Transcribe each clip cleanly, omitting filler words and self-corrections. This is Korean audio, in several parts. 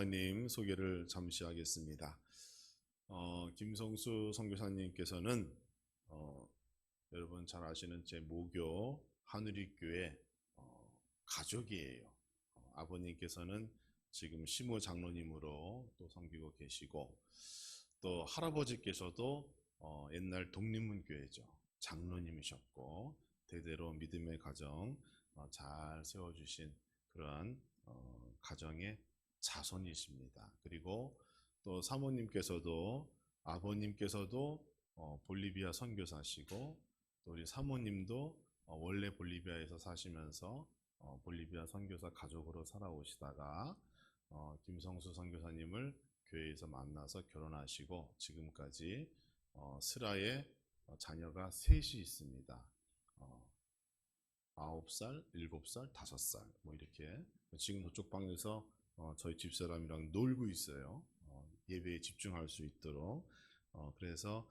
선교사님 소개를 잠시 하겠습니다. 김성수 선교사님께서는 여러분 잘 아시는 제 모교 하누리교회 가족이에요. 아버님께서는 지금 시무 장로님으로 또 섬기고 계시고, 또 할아버지께서도 옛날 독립문교회죠, 장로님이셨고, 대대로 믿음의 가정 잘 세워주신 그러한 가정의 자손이십니다. 그리고 또 사모님께서도, 아버님께서도 볼리비아 선교사시고, 또 우리 사모님도 원래 볼리비아에서 사시면서 볼리비아 선교사 가족으로 살아오시다가 김성수 선교사님을 교회에서 만나서 결혼하시고 지금까지 스라에 자녀가 셋이 있습니다. 9살, 7살, 5살 뭐 이렇게. 지금 저쪽 방에서 저희 집사람이랑 놀고 있어요. 예배에 집중할 수 있도록. 그래서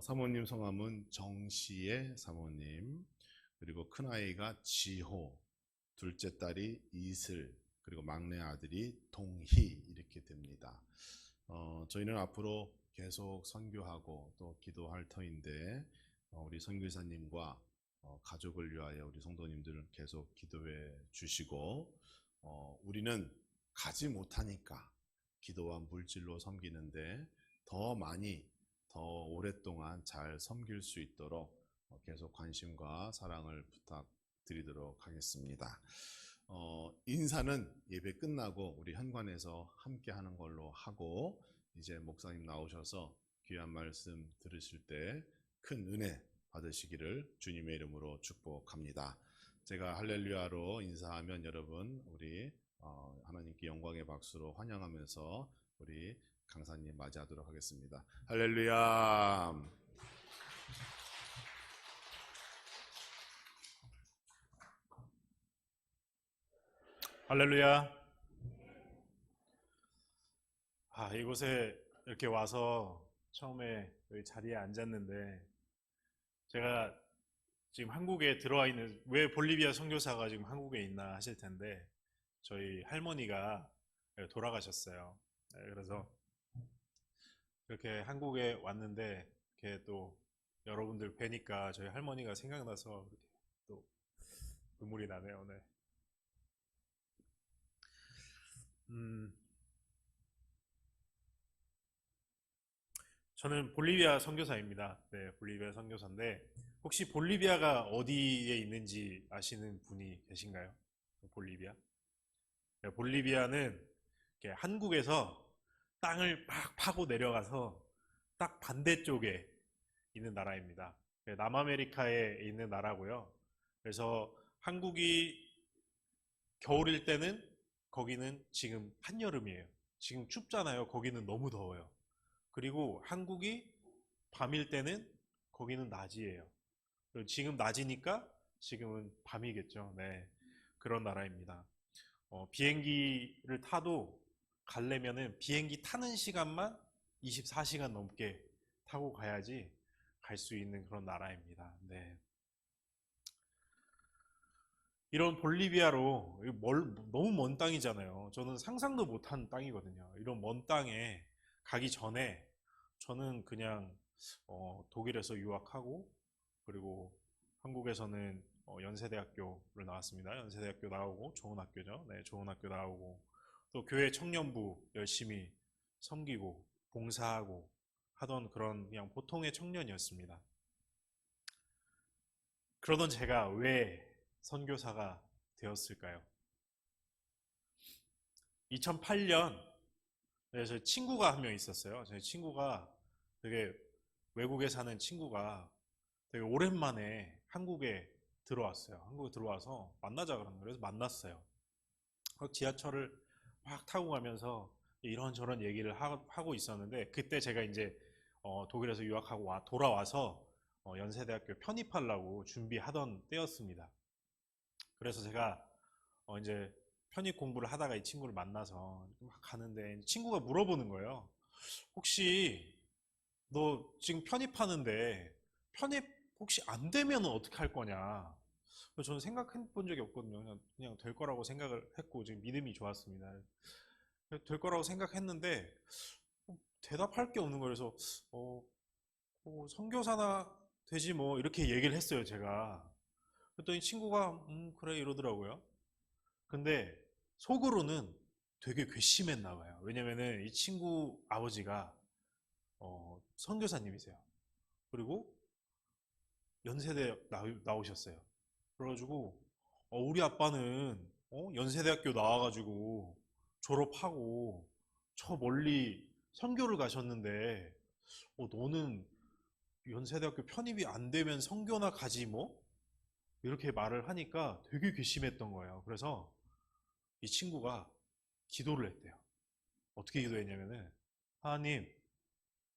사모님 성함은 정시의 사모님, 그리고 큰아이가 지호, 둘째 딸이 이슬, 그리고 막내 아들이 동희, 이렇게 됩니다. 저희는 앞으로 계속 선교하고 또 기도할 터인데 우리 선교사님과 가족을 위하여 우리 성도님들 계속 기도해 주시고, 우리는 가지 못하니까 기도와 물질로 섬기는데 더 많이, 더 오랫동안 잘 섬길 수 있도록 계속 관심과 사랑을 부탁드리도록 하겠습니다. 인사는 예배 끝나고 우리 현관에서 함께 하는 걸로 하고, 이제 목사님 나오셔서 귀한 말씀 들으실 때 큰 은혜 받으시기를 주님의 이름으로 축복합니다. 제가 할렐루야로 인사하면 여러분 우리 하나님께 영광의 박수로 환영하면서 우리 강사님 맞이하도록 하겠습니다. 할렐루야. 할렐루야. 이곳에 이렇게 와서 처음에 여기 자리에 앉았는데, 제가 지금 한국에 들어와 있는, 왜 볼리비아 선교사가 지금 한국에 있나 하실 텐데, 저희 할머니가 돌아가셨어요. 그래서 이렇게 한국에 왔는데, 이렇게 또 여러분들 뵈니까 저희 할머니가 생각나서 이렇게 또 눈물이 나네요. 네. 저는 볼리비아 선교사입니다. 네, 볼리비아 선교사인데, 혹시 볼리비아가 어디에 있는지 아시는 분이 계신가요? 볼리비아? 네, 볼리비아는 이렇게 한국에서 땅을 막 파고 내려가서 딱 반대쪽에 있는 나라입니다. 네, 남아메리카에 있는 나라고요. 그래서 한국이 겨울일 때는 거기는 지금 한여름이에요. 지금 춥잖아요. 거기는 너무 더워요. 그리고 한국이 밤일 때는 거기는 낮이에요. 지금 낮이니까 지금은 밤이겠죠. 네, 그런 나라입니다. 비행기를 타도 가려면은 비행기 타는 시간만 24시간 넘게 타고 가야지 갈 수 있는 그런 나라입니다. 네. 이런 볼리비아로, 너무 먼 땅이잖아요. 저는 상상도 못한 땅이거든요. 이런 먼 땅에 가기 전에 저는 그냥 독일에서 유학하고, 그리고 한국에서는 연세대학교를 나왔습니다. 연세대학교 나오고, 좋은 학교죠. 네, 좋은 학교 나오고, 또 교회 청년부 열심히 섬기고 봉사하고 하던 그런 그냥 보통의 청년이었습니다. 그러던 제가 왜 선교사가 되었을까요? 2008년, 제 친구가 한 명 있었어요. 제 친구가 되게, 외국에 사는 친구가 되게 오랜만에 한국에 들어왔어요. 한국에 들어와서 만나자 그런 거예요. 그래서 만났어요. 지하철을 막 타고 가면서 이런저런 얘기를 하고 있었는데, 그때 제가 이제 독일에서 유학하고 돌아와서 연세대학교 편입하려고 준비하던 때였습니다. 그래서 제가 이제 편입 공부를 하다가 이 친구를 만나서 막 가는데, 친구가 물어보는 거예요. 혹시 너 지금 편입하는데 편입 혹시 안 되면 어떻게 할 거냐? 저는 생각해 본 적이 없거든요. 그냥 될 거라고 생각을 했고 지금 믿음이 좋았습니다. 될 거라고 생각했는데 대답할 게 없는 거예요. 그래서 선교사나 되지 뭐 이렇게 얘기를 했어요, 제가. 그랬더니 친구가 그래 이러더라고요. 근데 속으로는 되게 괘씸했나 봐요. 왜냐면은 이 친구 아버지가 선교사님이세요. 그리고 연세대 나오셨어요. 그래가지고 우리 아빠는 연세대학교 나와가지고 졸업하고 저 멀리 선교를 가셨는데 너는 연세대학교 편입이 안 되면 선교나 가지 뭐? 이렇게 말을 하니까 되게 괘씸했던 거예요. 그래서 이 친구가 기도를 했대요. 어떻게 기도했냐면은 하나님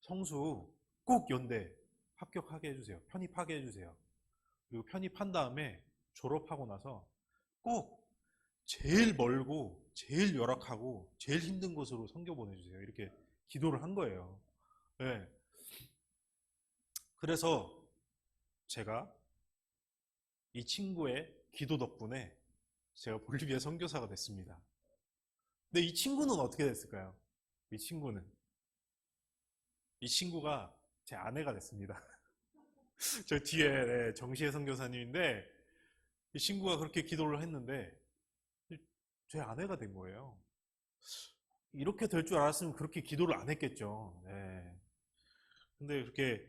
성수 꼭 연대 합격하게 해주세요. 편입하게 해주세요. 그리고 편입한 다음에 졸업하고 나서 꼭 제일 멀고 제일 열악하고 제일 힘든 곳으로 선교 보내주세요. 이렇게 기도를 한 거예요. 네. 그래서 제가 이 친구의 기도 덕분에 제가 볼리비아 선교사가 됐습니다. 근데 이 친구는 어떻게 됐을까요? 이 친구는 이 친구가 제 아내가 됐습니다. 저 뒤에 네, 정시혜 선교사님인데 이 친구가 그렇게 기도를 했는데 제 아내가 된 거예요. 이렇게 될 줄 알았으면 그렇게 기도를 안 했겠죠. 네. 근데 그렇게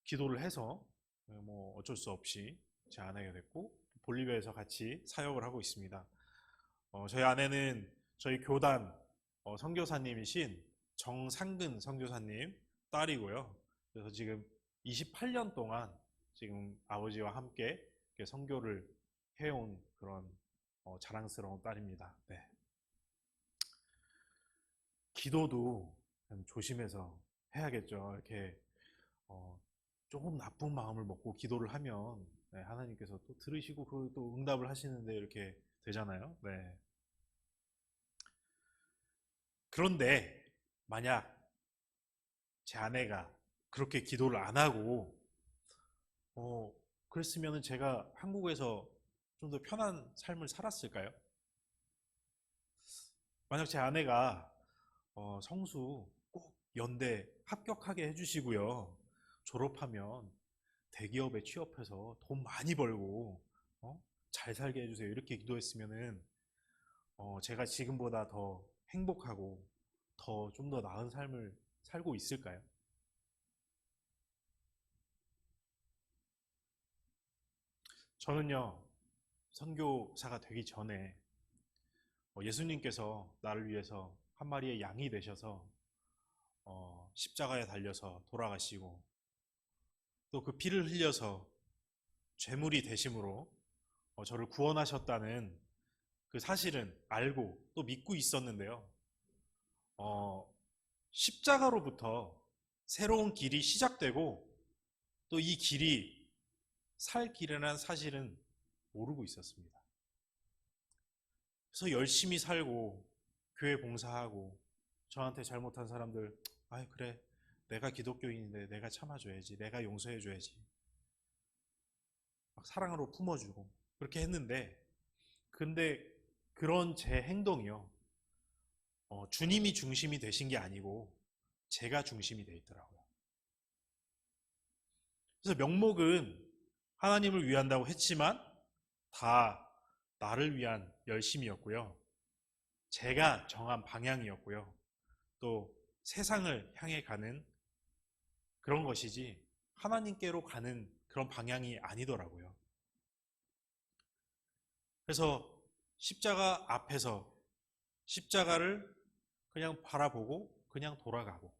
기도를 해서 뭐 어쩔 수 없이 제 아내가 됐고 볼리비아에서 같이 사역을 하고 있습니다. 저희 아내는 저희 교단 선교사님이신 정상근 선교사님 딸이고요. 그래서 지금 28년 동안 지금 아버지와 함께 이렇게 선교를 해온 그런 자랑스러운 딸입니다. 네. 기도도 좀 조심해서 해야겠죠. 이렇게 어, 조금 나쁜 마음을 먹고 기도를 하면 네, 하나님께서 또 들으시고 또 응답을 하시는데 이렇게 되잖아요. 네. 그런데 만약 제 아내가 그렇게 기도를 안 하고 그랬으면 제가 한국에서 좀 더 편한 삶을 살았을까요? 만약 제 아내가 성수 꼭 연대 합격하게 해주시고요. 졸업하면 대기업에 취업해서 돈 많이 벌고 잘 살게 해주세요. 이렇게 기도했으면은 제가 지금보다 더 행복하고 더 좀 더 나은 삶을 살고 있을까요? 저는요, 선교사가 되기 전에 예수님께서 나를 위해서 한 마리의 양이 되셔서 십자가에 달려서 돌아가시고 또 그 피를 흘려서 죄물이 되심으로 저를 구원하셨다는 그 사실은 알고 또 믿고 있었는데요. 어, 십자가로부터 새로운 길이 시작되고 또 이 길이 살 길이라는 사실은 모르고 있었습니다. 그래서 열심히 살고 교회 봉사하고 저한테 잘못한 사람들 그래 내가 기독교인인데 내가 참아줘야지 내가 용서해줘야지 막 사랑으로 품어주고 그렇게 했는데 근데 그런 제 행동이요 주님이 중심이 되신 게 아니고 제가 중심이 돼 있더라고요. 그래서 명목은 하나님을 위한다고 했지만 다 나를 위한 열심이었고요. 제가 정한 방향이었고요. 또 세상을 향해 가는 그런 것이지 하나님께로 가는 그런 방향이 아니더라고요. 그래서 십자가 앞에서 십자가를 그냥 바라보고 그냥 돌아가고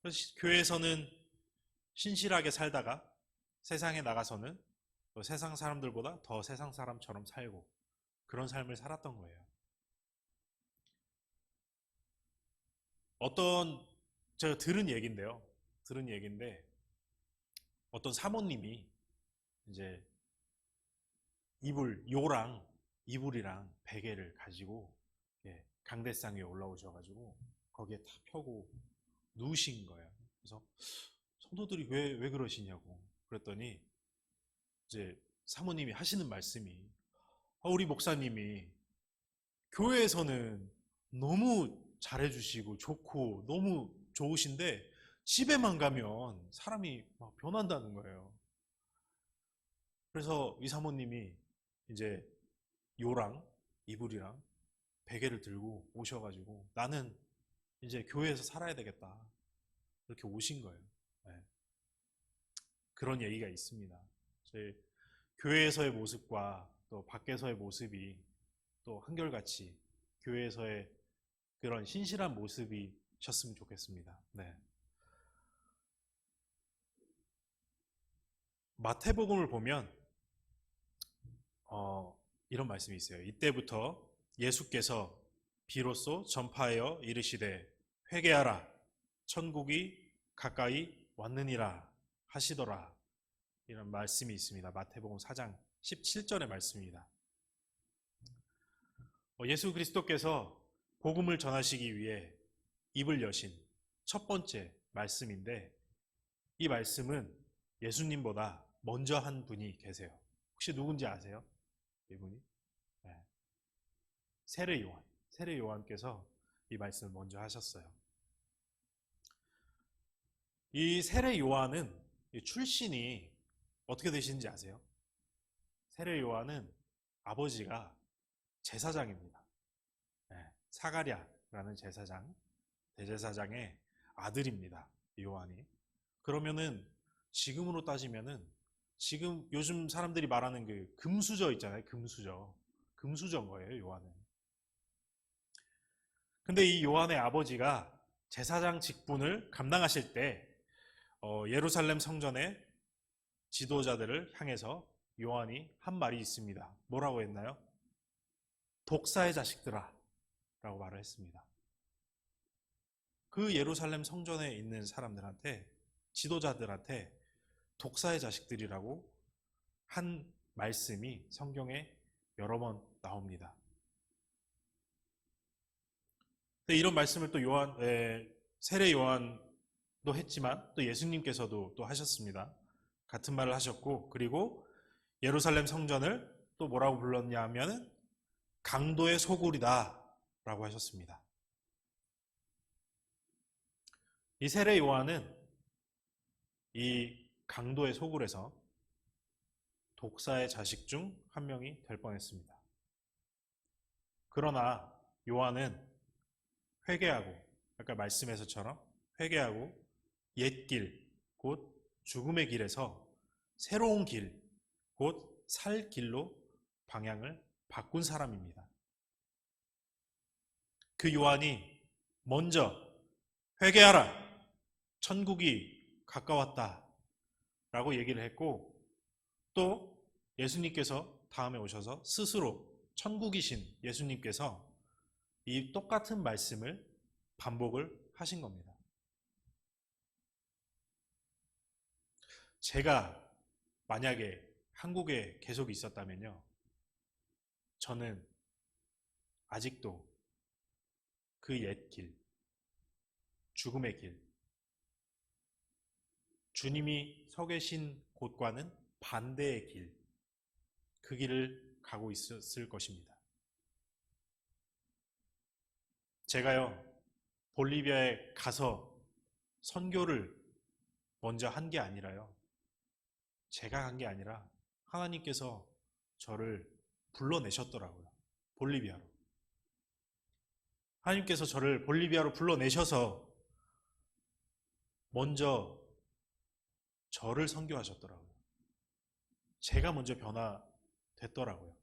그래서 교회에서는 신실하게 살다가 세상에 나가서는 또 세상 사람들보다 더 세상 사람처럼 살고 그런 삶을 살았던 거예요. 어떤 제가 들은 얘기인데요. 들은 얘기인데 어떤 사모님이 이제 요랑 이불이랑 베개를 가지고 강대상 위에 올라오셔가지고 거기에 다 펴고 누우신 거예요. 그래서 성도들이 왜 그러시냐고 그랬더니 이제 사모님이 하시는 말씀이 우리 목사님이 교회에서는 너무 잘해주시고 좋고 너무 좋으신데 집에만 가면 사람이 막 변한다는 거예요. 그래서 이 사모님이 이제 요랑 이불이랑 베개를 들고 오셔가지고 나는 이제 교회에서 살아야 되겠다. 이렇게 오신 거예요. 네. 그런 얘기가 있습니다. 저희 교회에서의 모습과 또 밖에서의 모습이 또 한결같이 교회에서의 그런 신실한 모습이셨으면 좋겠습니다. 네. 마태복음을 보면 이런 말씀이 있어요. 이때부터 예수께서 비로소 전파하여 이르시되 회개하라 천국이 가까이 왔느니라 하시더라. 이런 말씀이 있습니다. 마태복음 4장 17절의 말씀입니다. 예수 그리스도께서 복음을 전하시기 위해 입을 여신 첫 번째 말씀인데 이 말씀은 예수님보다 먼저 한 분이 계세요. 혹시 누군지 아세요? 이분이? 네. 세례 요한. 세례 요한께서 이 말씀을 먼저 하셨어요. 이 세례 요한은 출신이 어떻게 되시는지 아세요? 세례 요한은 아버지가 제사장입니다. 네. 사가랴라는 제사장, 대제사장의 아들입니다. 요한이. 그러면은 지금으로 따지면은 지금 요즘 사람들이 말하는 그 금수저 있잖아요. 금수저. 금수저인 거예요, 요한은. 근데 이 요한의 아버지가 제사장 직분을 감당하실 때 예루살렘 성전의 지도자들을 향해서 요한이 한 말이 있습니다. 뭐라고 했나요? 독사의 자식들아 라고 말을 했습니다. 그 예루살렘 성전에 있는 사람들한테, 지도자들한테 독사의 자식들이라고 한 말씀이 성경에 여러 번 나옵니다. 이런 말씀을 또 세례 요한도 했지만 또 예수님께서도 또 하셨습니다. 같은 말을 하셨고, 그리고 예루살렘 성전을 또 뭐라고 불렀냐 하면 강도의 소굴이다 라고 하셨습니다. 이 세례 요한은 이 강도의 소굴에서 독사의 자식 중 한 명이 될 뻔했습니다. 그러나 요한은 회개하고, 아까 말씀에서처럼 회개하고 옛길, 곧 죽음의 길에서 새로운 길, 곧 살 길로 방향을 바꾼 사람입니다. 그 요한이 먼저 회개하라, 천국이 가까웠다 라고 얘기를 했고, 또 예수님께서 다음에 오셔서 스스로 천국이신 예수님께서 이 똑같은 말씀을 반복을 하신 겁니다. 제가 만약에 한국에 계속 있었다면요, 저는 아직도 그 옛 길, 죽음의 길, 주님이 서 계신 곳과는 반대의 길, 그 길을 가고 있었을 것입니다. 제가요, 볼리비아에 가서 선교를 먼저 한 게 아니라요, 제가 간 게 아니라 하나님께서 저를 불러내셨더라고요. 볼리비아로. 하나님께서 저를 볼리비아로 불러내셔서 먼저 저를 선교하셨더라고요. 제가 먼저 변화됐더라고요.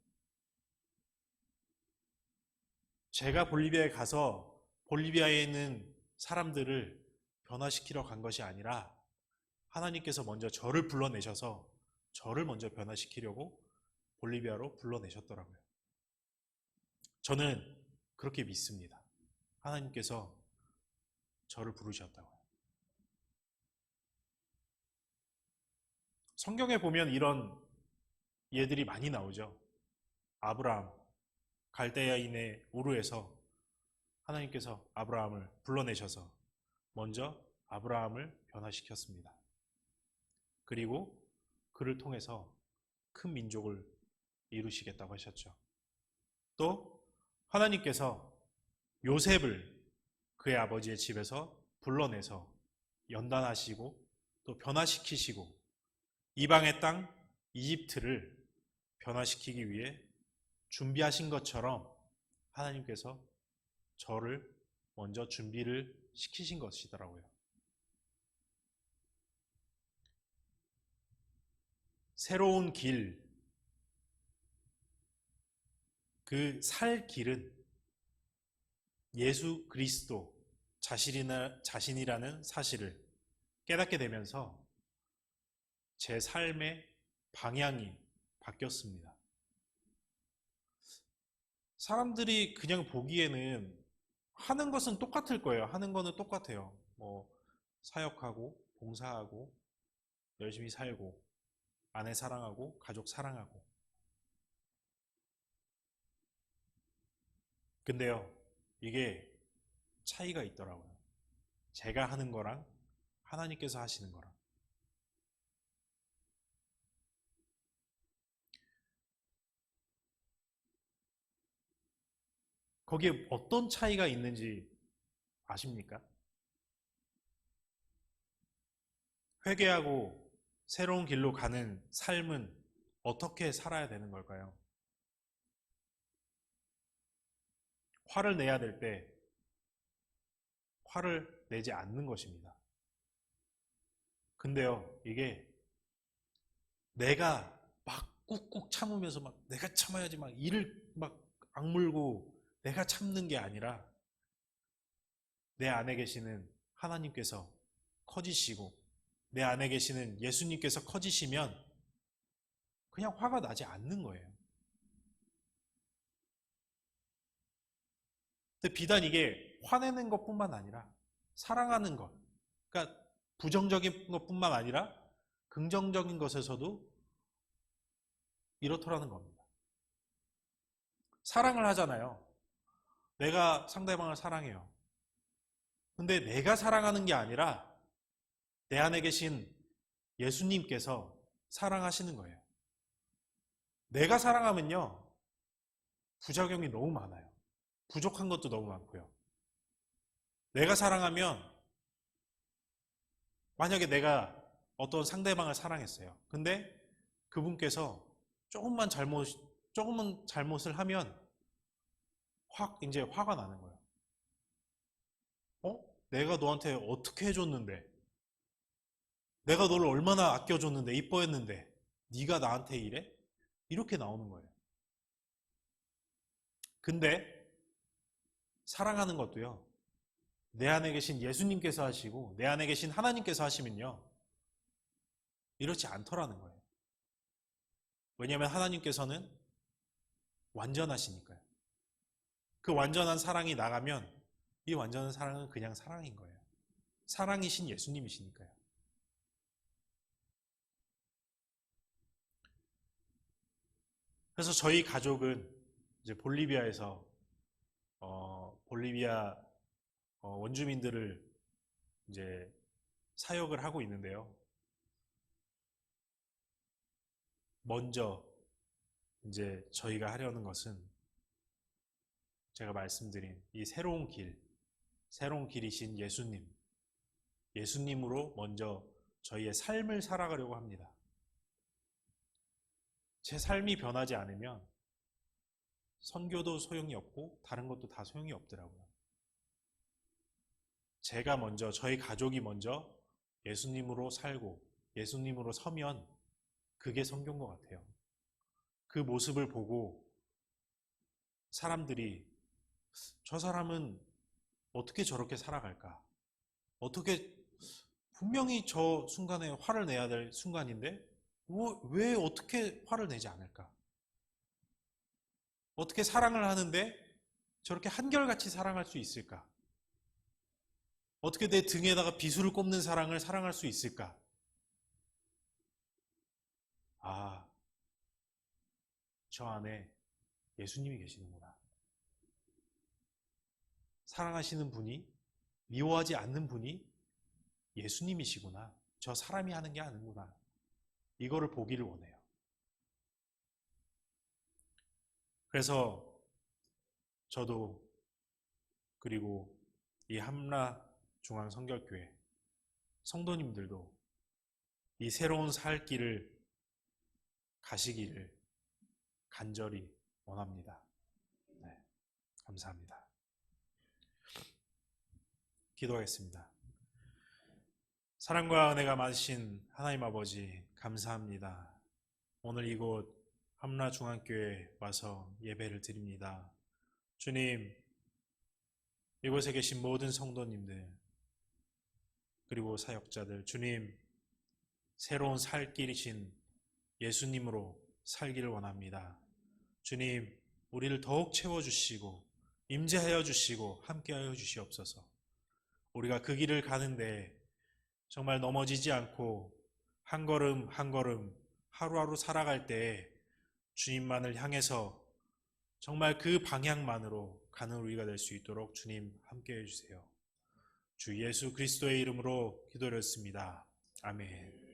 제가 볼리비아에 가서 볼리비아에 있는 사람들을 변화시키러 간 것이 아니라 하나님께서 먼저 저를 불러내셔서 저를 먼저 변화시키려고 볼리비아로 불러내셨더라고요. 저는 그렇게 믿습니다. 하나님께서 저를 부르셨다고요. 성경에 보면 이런 예들이 많이 나오죠. 아브라함, 갈대아인의 우르에서 하나님께서 아브라함을 불러내셔서 먼저 아브라함을 변화시켰습니다. 그리고 그를 통해서 큰 민족을 이루시겠다고 하셨죠. 또 하나님께서 요셉을 그의 아버지의 집에서 불러내서 연단하시고 또 변화시키시고 이방의 땅 이집트를 변화시키기 위해 준비하신 것처럼 하나님께서 저를 먼저 준비를 시키신 것이더라고요. 새로운 길, 그 살 길은 예수 그리스도 자신이라는 사실을 깨닫게 되면서 제 삶의 방향이 바뀌었습니다. 사람들이 그냥 보기에는 하는 것은 똑같을 거예요. 하는 거는 똑같아요. 뭐 사역하고 봉사하고 열심히 살고 아내 사랑하고 가족 사랑하고. 근데요, 이게 차이가 있더라고요. 제가 하는 거랑 하나님께서 하시는 거랑. 거기에 어떤 차이가 있는지 아십니까? 회개하고 새로운 길로 가는 삶은 어떻게 살아야 되는 걸까요? 화를 내야 될 때 화를 내지 않는 것입니다. 근데요, 이게 내가 막 꾹꾹 참으면서 막 내가 참아야지 막 이를 막 악물고 내가 참는 게 아니라 내 안에 계시는 하나님께서 커지시고 내 안에 계시는 예수님께서 커지시면 그냥 화가 나지 않는 거예요. 근데 비단 이게 화내는 것뿐만 아니라 사랑하는 것, 그러니까 부정적인 것뿐만 아니라 긍정적인 것에서도 이렇더라는 겁니다. 사랑을 하잖아요. 내가 상대방을 사랑해요. 근데 내가 사랑하는 게 아니라 내 안에 계신 예수님께서 사랑하시는 거예요. 내가 사랑하면요, 부작용이 너무 많아요. 부족한 것도 너무 많고요. 내가 사랑하면 만약에 내가 어떤 상대방을 사랑했어요. 근데 그분께서 조금만 잘못을 하면 확 이제 화가 나는 거예요. 내가 너한테 어떻게 해줬는데, 내가 너를 얼마나 아껴줬는데, 이뻐했는데, 네가 나한테 이래? 이렇게 나오는 거예요. 근데 사랑하는 것도요, 내 안에 계신 예수님께서 하시고 내 안에 계신 하나님께서 하시면요, 이렇지 않더라는 거예요. 왜냐하면 하나님께서는 완전하시니까요. 그 완전한 사랑이 나가면 이 완전한 사랑은 그냥 사랑인 거예요. 사랑이신 예수님이시니까요. 그래서 저희 가족은 이제 볼리비아에서 볼리비아 원주민들을 이제 사역을 하고 있는데요. 먼저 이제 저희가 하려는 것은 제가 말씀드린 이 새로운 길이신 예수님으로 먼저 저희의 삶을 살아가려고 합니다. 제 삶이 변하지 않으면 선교도 소용이 없고 다른 것도 다 소용이 없더라고요. 제가 먼저, 저희 가족이 먼저 예수님으로 살고 예수님으로 서면 그게 선교인 것 같아요. 그 모습을 보고 사람들이 저 사람은 어떻게 저렇게 살아갈까? 어떻게 분명히 저 순간에 화를 내야 될 순간인데 왜 어떻게 화를 내지 않을까? 어떻게 사랑을 하는데 저렇게 한결같이 사랑할 수 있을까? 어떻게 내 등에다가 비수를 꼽는 사랑을 사랑할 수 있을까? 아, 저 안에 예수님이 계시는구나. 사랑하시는 분이, 미워하지 않는 분이 예수님이시구나. 저 사람이 하는 게 아니구나. 이거를 보기를 원해요. 그래서 저도 그리고 이 함라 중앙성결교회 성도님들도 이 새로운 살 길을 가시기를 간절히 원합니다. 네, 감사합니다. 기도하겠습니다. 사랑과 은혜가 많으신 하나님 아버지, 감사합니다. 오늘 이곳 함라중앙교회에 와서 예배를 드립니다. 주님, 이곳에 계신 모든 성도님들 그리고 사역자들, 주님, 새로운 살 길이신 예수님으로 살기를 원합니다. 주님, 우리를 더욱 채워주시고 임재하여 주시고 함께하여 주시옵소서. 우리가 그 길을 가는데 정말 넘어지지 않고 한 걸음 한 걸음 하루하루 살아갈 때 주님만을 향해서 정말 그 방향만으로 가는 우리가 될 수 있도록 주님 함께해 주세요. 주 예수 그리스도의 이름으로 기도드렸습니다. 아멘.